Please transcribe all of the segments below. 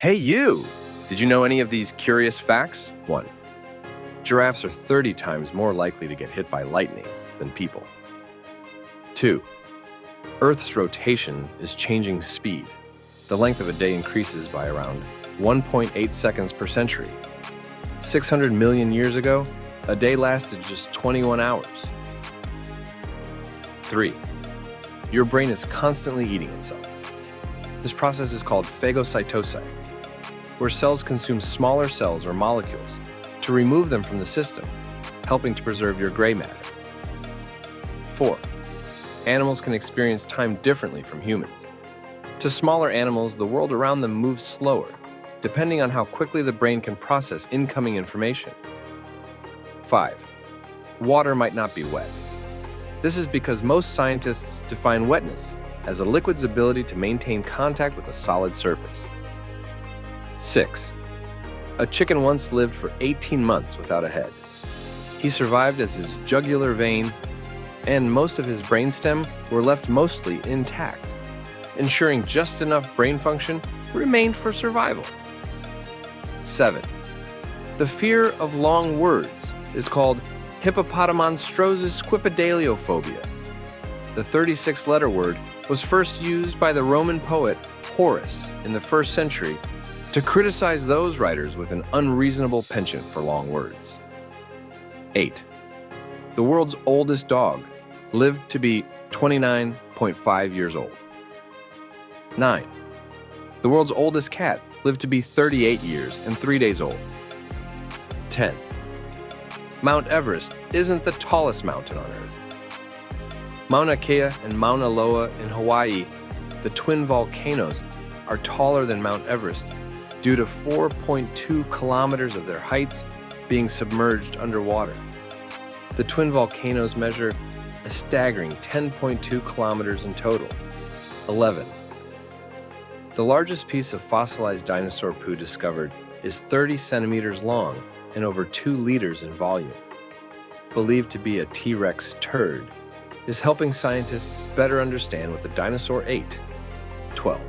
Hey, you! Did you know any of these curious facts? 1. Giraffes are 30 times more likely to get hit by lightning than people. 2. Earth's rotation is changing speed. The length of a day increases by around 1.8 seconds per century. 600 million years ago, a day lasted just 21 hours. 3. Your brain is constantly eating itself. This process is called phagocytosis, where cells consume smaller cells or molecules to remove them from the system, helping to preserve your gray matter. 4. Animals can experience time differently from humans. To smaller animals, the world around them moves slower, depending on how quickly the brain can process incoming information. 5. Water might not be wet. This is because most scientists define wetness as a liquid's ability to maintain contact with a solid surface. 6. A chicken once lived for 18 months without a head. He survived as his jugular vein and most of his brainstem were left mostly intact, ensuring just enough brain function remained for survival. 7. The fear of long words is called hippopotamonstrosis-squipedaliophobia. The 36-letter word was first used by the Roman poet Horace in the 1st century to criticize those writers with an unreasonable penchant for long words. 8. The world's oldest dog lived to be 29.5 years old. 9. The world's oldest cat lived to be 38 years and 3 days old. 10. Mount Everest isn't the tallest mountain on Earth. Mauna Kea and Mauna Loa in Hawaii, the twin volcanoes, are taller than Mount Everest due to 4.2 kilometers of their heights being submerged underwater. The twin volcanoes measure a staggering 10.2 kilometers in total. 11. The largest piece of fossilized dinosaur poo discovered is 30 centimeters long and over 2 liters in volume. Believed to be a T-Rex turd, is helping scientists better understand what the dinosaur ate. 12.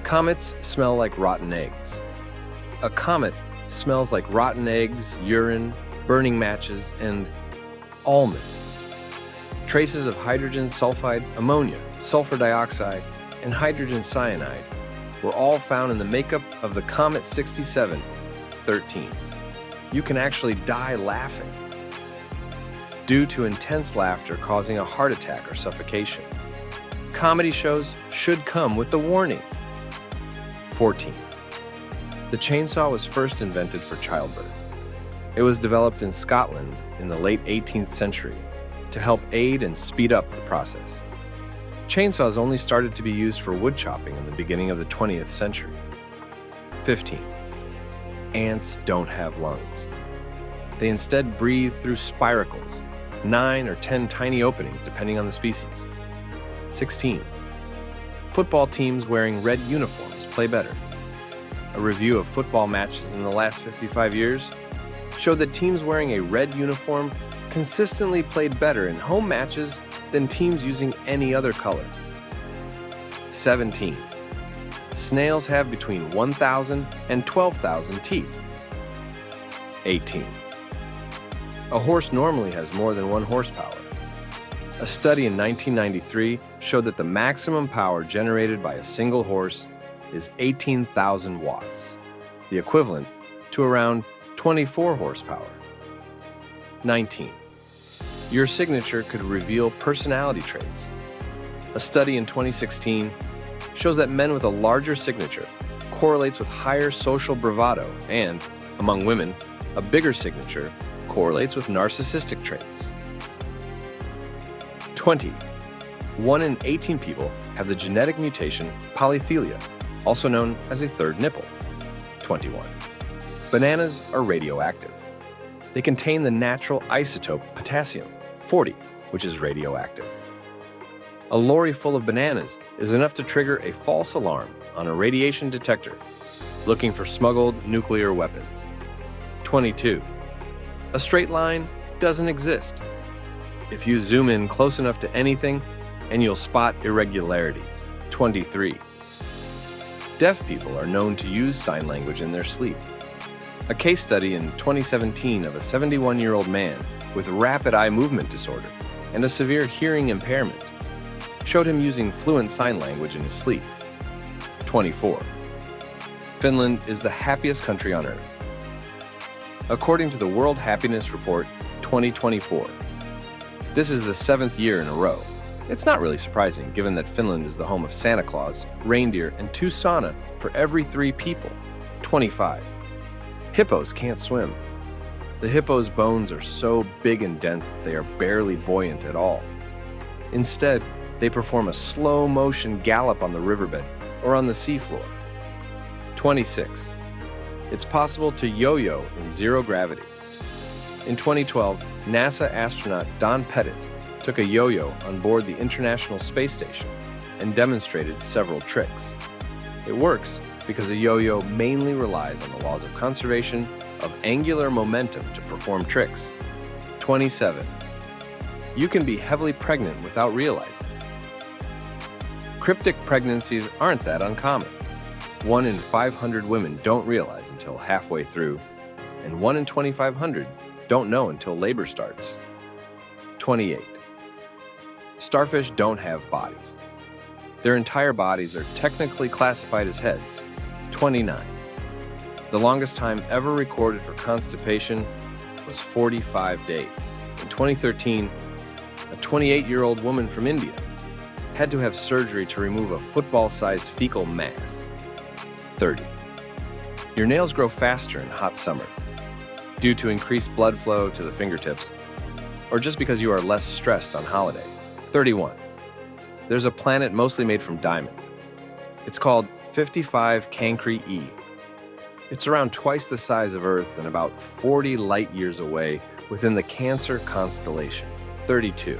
Comets smell like rotten eggs. A comet smells like rotten eggs, urine, burning matches, and almonds. Traces of hydrogen sulfide, ammonia, sulfur dioxide, and hydrogen cyanide were all found in the makeup of the comet 6713. You can actually die laughing due to intense laughter causing a heart attack or suffocation. Comedy shows should come with the warning. 14. The chainsaw was first invented for childbirth. It was developed in Scotland in the late 18th century to help aid and speed up the process. Chainsaws only started to be used for wood chopping in the beginning of the 20th century. 15. Ants don't have lungs. They instead breathe through spiracles, 9 or 10 tiny openings depending on the species. 16. Football teams wearing red uniforms play better. A review of football matches in the last 55 years showed that teams wearing a red uniform consistently played better in home matches than teams using any other color. 17. Snails have between 1,000 and 12,000 teeth. 18. A horse normally has more than 1 horsepower. A study in 1993 showed that the maximum power generated by a single horse is 18,000 watts, the equivalent to around 24 horsepower. 19. Your signature could reveal personality traits. A study in 2016 shows that men with a larger signature correlates with higher social bravado and, among women, a bigger signature correlates with narcissistic traits. 20. 1 in 18 people have the genetic mutation polythelia, also known as a third nipple. 21. Bananas are radioactive. They contain the natural isotope potassium, 40, which is radioactive. A lorry full of bananas is enough to trigger a false alarm on a radiation detector looking for smuggled nuclear weapons. 22. A straight line doesn't exist. If you zoom in close enough to anything, and you'll spot irregularities. 23. Deaf people are known to use sign language in their sleep. A case study in 2017 of a 71-year-old man with rapid eye movement disorder and a severe hearing impairment showed him using fluent sign language in his sleep. 24. Finland is the happiest country on Earth. According to the World Happiness Report 2024, this is the 7th year in a row. It's not really surprising, given that Finland is the home of Santa Claus, reindeer, and 2 sauna for every 3 people. 25. Hippos can't swim. The hippo's bones are so big and dense that they are barely buoyant at all. Instead, they perform a slow-motion gallop on the riverbed or on the seafloor. 26. It's possible to yo-yo in 0 gravity. In 2012, NASA astronaut Don Pettit took a yo-yo on board the International Space Station and demonstrated several tricks. It works because a yo-yo mainly relies on the laws of conservation of angular momentum to perform tricks. 27. You can be heavily pregnant without realizing. Cryptic pregnancies aren't that uncommon. 1 in 500 women don't realize until halfway through, and 1 in 2,500 don't know until labor starts. 28. Starfish don't have bodies. Their entire bodies are technically classified as heads. 29. The longest time ever recorded for constipation was 45 days. In 2013, a 28-year-old woman from India had to have surgery to remove a football-sized fecal mass. 30. Your nails grow faster in hot summer due to increased blood flow to the fingertips, or just because you are less stressed on holiday. 31. There's a planet mostly made from diamond. It's called 55 Cancri E. It's around twice the size of Earth and about 40 light-years away within the Cancer constellation. 32.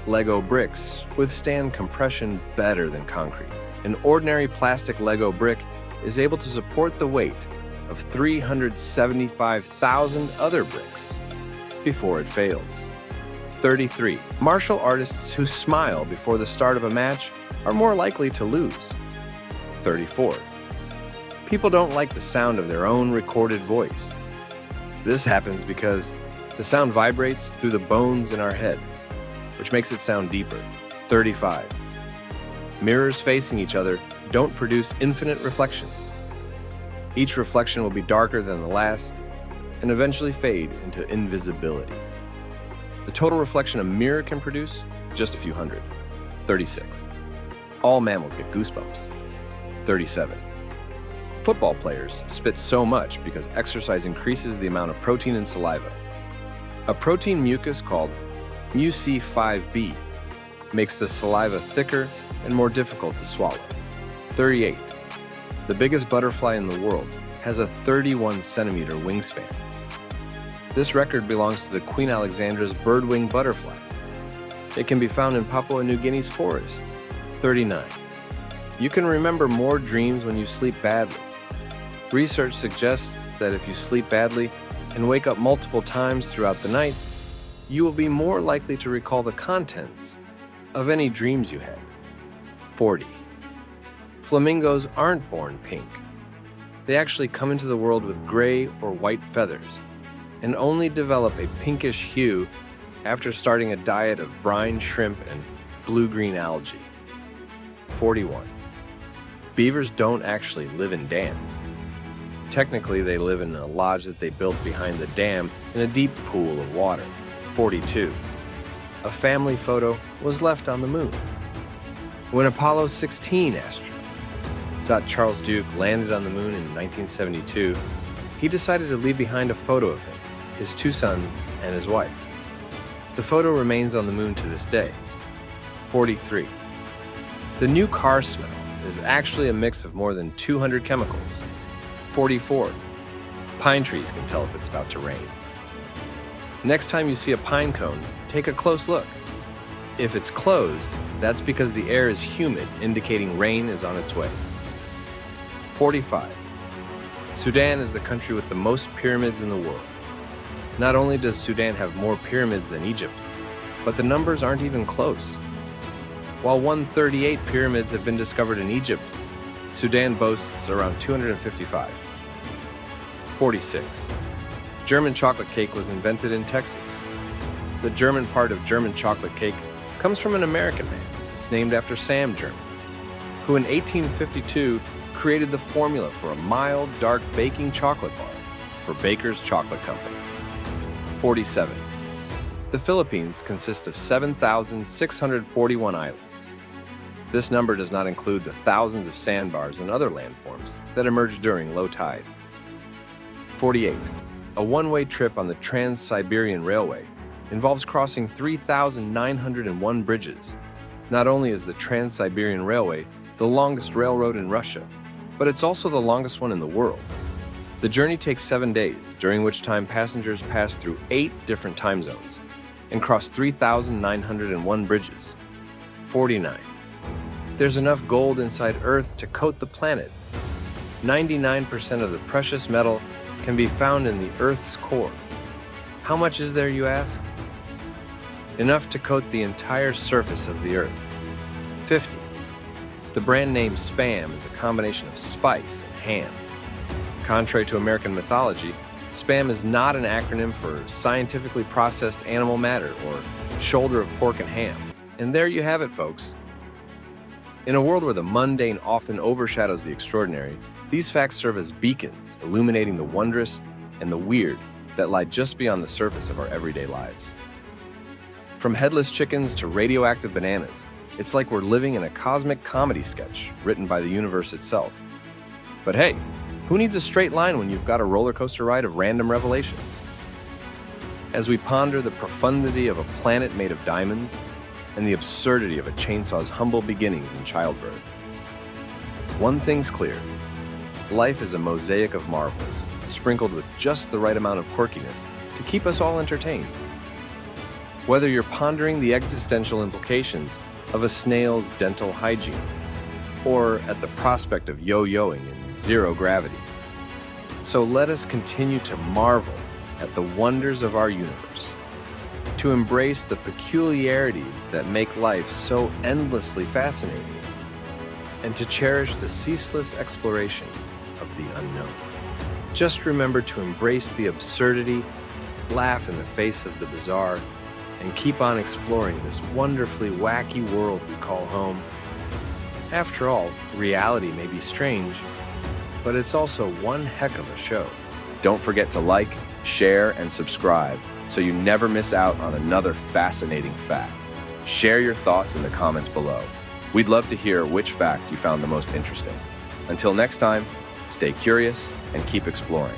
Lego bricks withstand compression better than concrete. An ordinary plastic Lego brick is able to support the weight of 375,000 other bricks before it fails. 33. Martial artists who smile before the start of a match are more likely to lose. 34. People don't like the sound of their own recorded voice. This happens because the sound vibrates through the bones in our head, which makes it sound deeper. 35. Mirrors facing each other don't produce infinite reflections. Each reflection will be darker than the last and eventually fade into invisibility. The total reflection a mirror can produce, just a few hundred. 36. All mammals get goosebumps. 37. Football players spit so much because exercise increases the amount of protein in saliva. A protein mucus called MuC5B makes the saliva thicker and more difficult to swallow. 38. The biggest butterfly in the world has a 31-centimeter wingspan. This record belongs to the Queen Alexandra's birdwing butterfly. It can be found in Papua New Guinea's forests. 39. You can remember more dreams when you sleep badly. Research suggests that if you sleep badly and wake up multiple times throughout the night, you will be more likely to recall the contents of any dreams you had. 40. Flamingos aren't born pink. They actually come into the world with gray or white feathers and only develop a pinkish hue after starting a diet of brine shrimp and blue-green algae. 41. Beavers don't actually live in dams. Technically, they live in a lodge that they built behind the dam in a deep pool of water. 42. A family photo was left on the moon. When Apollo 16 astronaut Charles Duke landed on the moon in 1972, he decided to leave behind a photo of him, his 2 sons, and his wife. The photo remains on the moon to this day. 43. The new car smell is actually a mix of more than 200 chemicals. 44. Pine trees can tell if it's about to rain. Next time you see a pine cone, take a close look. If it's closed, that's because the air is humid, indicating rain is on its way. 45. Sudan is the country with the most pyramids in the world. Not only does Sudan have more pyramids than Egypt, but the numbers aren't even close. While 138 pyramids have been discovered in Egypt, Sudan boasts around 255. 46. German chocolate cake was invented in Texas. The German part of German chocolate cake comes from an American man. It's named after Sam German, who in 1852 created the formula for a mild, dark baking chocolate bar for Baker's Chocolate Company. 47. The Philippines consist of 7,641 islands. This number does not include the thousands of sandbars and other landforms that emerge during low tide. 48. A one-way trip on the Trans-Siberian Railway involves crossing 3,901 bridges. Not only is the Trans-Siberian Railway the longest railroad in Russia, but it's also the longest one in the world. The journey takes 7 days, during which time passengers pass through 8 different time zones and cross 3,901 bridges. 49. There's enough gold inside Earth to coat the planet. 99% of the precious metal can be found in the Earth's core. How much is there, you ask? Enough to coat the entire surface of the Earth. 50. The brand name Spam is a combination of spice and ham. Contrary to American mythology, Spam is not an acronym for scientifically processed animal matter or shoulder of pork and ham. And there you have it, folks. In a world where the mundane often overshadows the extraordinary, these facts serve as beacons, illuminating the wondrous and the weird that lie just beyond the surface of our everyday lives. From headless chickens to radioactive bananas, it's like we're living in a cosmic comedy sketch written by the universe itself. But hey, who needs a straight line when you've got a roller coaster ride of random revelations? As we ponder the profundity of a planet made of diamonds and the absurdity of a chainsaw's humble beginnings in childbirth, one thing's clear: life is a mosaic of marvels, sprinkled with just the right amount of quirkiness to keep us all entertained. Whether you're pondering the existential implications of a snail's dental hygiene, or at the prospect of yo-yoing in zero gravity. So let us continue to marvel at the wonders of our universe, to embrace the peculiarities that make life so endlessly fascinating, and to cherish the ceaseless exploration of the unknown. Just remember to embrace the absurdity, laugh in the face of the bizarre, and keep on exploring this wonderfully wacky world we call home. After all, reality may be strange, but it's also one heck of a show. Don't forget to like, share, and subscribe so you never miss out on another fascinating fact. Share your thoughts in the comments below. We'd love to hear which fact you found the most interesting. Until next time, stay curious and keep exploring.